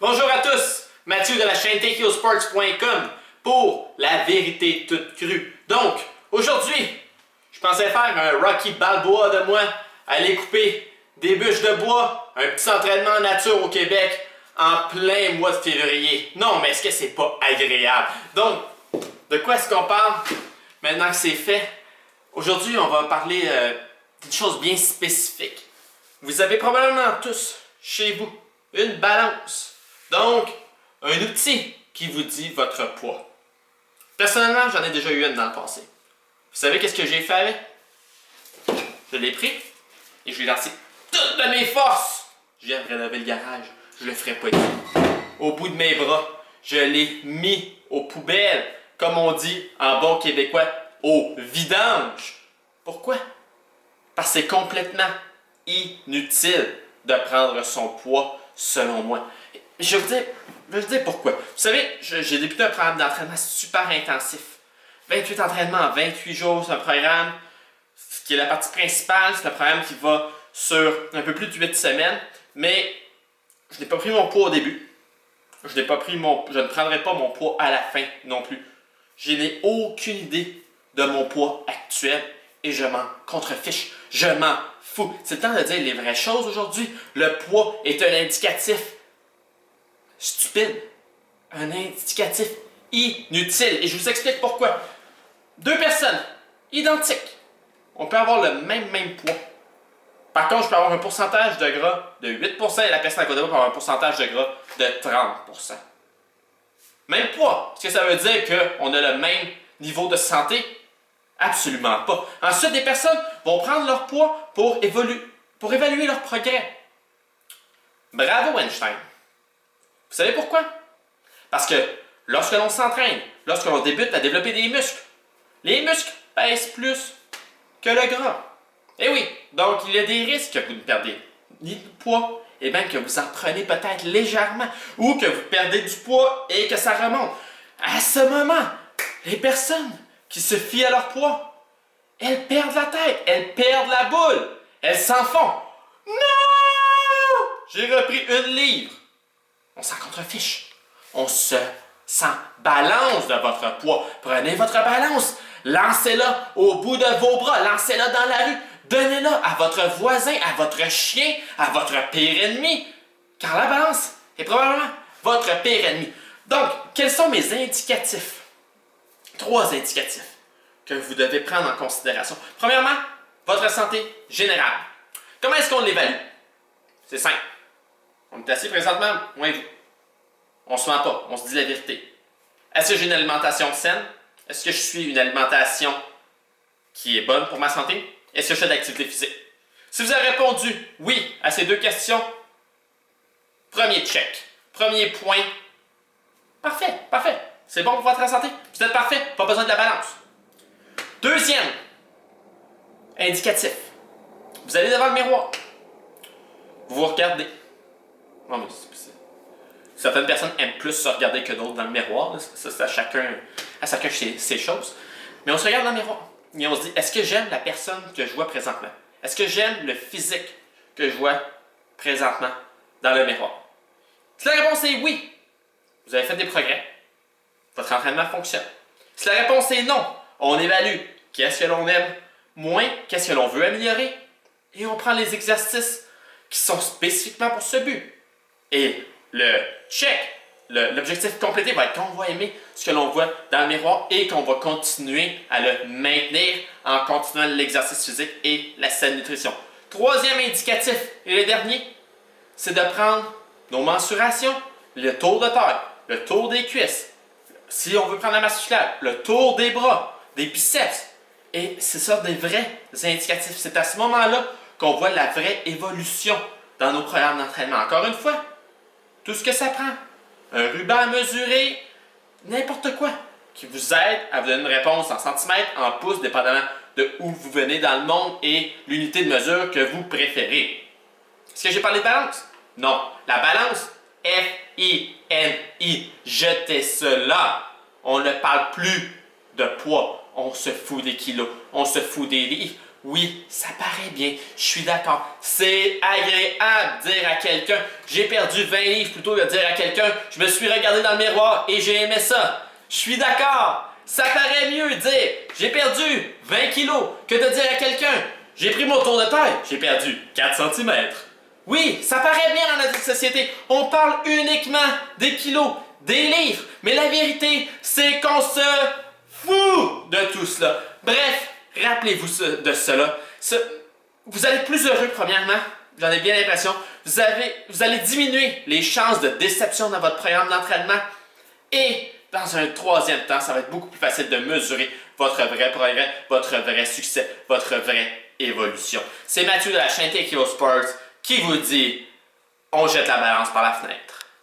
Bonjour à tous, Mathieu de la chaîne TakeYourSports.com pour la vérité toute crue. Donc, aujourd'hui, je pensais faire un Rocky Balboa de moi, aller couper des bûches de bois, un petit entraînement en nature au Québec en plein mois de février. Non, mais est-ce que c'est pas agréable? Donc, de quoi est-ce qu'on parle maintenant que c'est fait? Aujourd'hui, on va parler d'une chose bien spécifique. Vous avez probablement tous chez vous une balance. Donc, un outil qui vous dit votre poids. Personnellement, j'en ai déjà eu une dans le passé. Vous savez qu'est-ce que j'ai fait avec? Je l'ai pris et je l'ai lancé toutes de mes forces. Je viens de rénover le garage. Je le ferai pas ici. Au bout de mes bras, je l'ai mis aux poubelles, comme on dit en bon québécois, au vidange. Pourquoi? Parce que c'est complètement inutile de prendre son poids, selon moi. Je vais vous dire pourquoi. Vous savez, j'ai débuté un programme d'entraînement super intensif. 28 entraînements en 28 jours, c'est un programme qui est la partie principale. C'est un programme qui va sur un peu plus de 8 semaines. Mais je n'ai pas pris mon poids au début. Je ne prendrai pas mon poids à la fin non plus. Je n'ai aucune idée de mon poids actuel et je m'en contrefiche. Je m'en fous. C'est le temps de dire les vraies choses aujourd'hui. Le poids est un indicatif stupide. Un indicatif inutile. Et je vous explique pourquoi. Deux personnes identiques. On peut avoir le même poids. Par contre, je peux avoir un pourcentage de gras de 8% et la personne à côté de moi peut avoir un pourcentage de gras de 30%. Même poids. Est-ce que ça veut dire qu'on a le même niveau de santé? Absolument pas. Ensuite, des personnes vont prendre leur poids pour évaluer leur progrès. Bravo Einstein. Vous savez pourquoi? Parce que lorsque l'on s'entraîne, lorsque l'on débute à développer des muscles, les muscles pèsent plus que le gras. Eh oui, donc il y a des risques que vous ne perdez ni de poids, et même que vous en prenez peut-être légèrement, ou que vous perdez du poids et que ça remonte. À ce moment, les personnes qui se fient à leur poids, elles perdent la tête, elles perdent la boule, elles s'en font. Non! J'ai repris 1 livre. On s'en contrefiche. On s'en balance de votre poids. Prenez votre balance, lancez-la au bout de vos bras, lancez-la dans la rue, donnez-la à votre voisin, à votre chien, à votre pire ennemi. Car la balance est probablement votre pire ennemi. Donc, quels sont mes indicatifs? 3 indicatifs que vous devez prendre en considération. Premièrement, votre santé générale. Comment est-ce qu'on l'évalue? C'est simple. On est assis présentement, moi et vous. On ne se ment pas, on se dit la vérité. Est-ce que j'ai une alimentation saine? Est-ce que je suis une alimentation qui est bonne pour ma santé? Est-ce que je fais de l'activité physique? Si vous avez répondu oui à ces 2 questions, premier check. Premier point. Parfait, parfait. C'est bon pour votre santé? Vous êtes parfait, pas besoin de la balance. Deuxième indicatif. Vous allez devant le miroir. Vous vous regardez. Non, mais certaines personnes aiment plus se regarder que d'autres dans le miroir. Ça, c'est à chacun ses choses. Mais on se regarde dans le miroir et on se dit, est-ce que j'aime la personne que je vois présentement? Est-ce que j'aime le physique que je vois présentement dans le miroir? Si la réponse est oui, vous avez fait des progrès. Votre entraînement fonctionne. Si la réponse est non, on évalue qu'est-ce que l'on aime moins, qu'est-ce que l'on veut améliorer, et on prend les exercices qui sont spécifiquement pour ce but. Et le check, l'objectif complété va être qu'on va aimer ce que l'on voit dans le miroir et qu'on va continuer à le maintenir en continuant l'exercice physique et la saine nutrition. Troisième indicatif, et le dernier, c'est de prendre nos mensurations, le tour de taille, le tour des cuisses, si on veut prendre la masse musculaire, le tour des bras, des biceps. Et c'est ça des vrais indicatifs. C'est à ce moment-là qu'on voit la vraie évolution dans nos programmes d'entraînement. Encore une fois, tout ce que ça prend, un ruban à mesurer, n'importe quoi, qui vous aide à vous donner une réponse en centimètres, en pouces, dépendamment de où vous venez dans le monde et l'unité de mesure que vous préférez. Est-ce que j'ai parlé de balance? Non. La balance, F-I-N-I, jetez cela. On ne parle plus de poids. On se fout des kilos, on se fout des livres. Oui, ça paraît bien, je suis d'accord. C'est agréable de dire à quelqu'un j'ai perdu 20 livres plutôt que de dire à quelqu'un je me suis regardé dans le miroir et j'ai aimé ça. Je suis d'accord. Ça paraît mieux de dire j'ai perdu 20 kilos que de dire à quelqu'un j'ai pris mon tour de taille, j'ai perdu 4 cm. Oui, ça paraît bien dans notre société. On parle uniquement des kilos, des livres. Mais la vérité, c'est qu'on se fout de tout cela. Bref, rappelez-vous de cela. Vous allez être plus heureux, premièrement. J'en ai bien l'impression. Vous allez diminuer les chances de déception dans votre programme d'entraînement. Et dans un troisième temps, ça va être beaucoup plus facile de mesurer votre vrai progrès, votre vrai succès, votre vraie évolution. C'est Mathieu de la chaîne Take Your Sports qui vous dit on jette la balance par la fenêtre.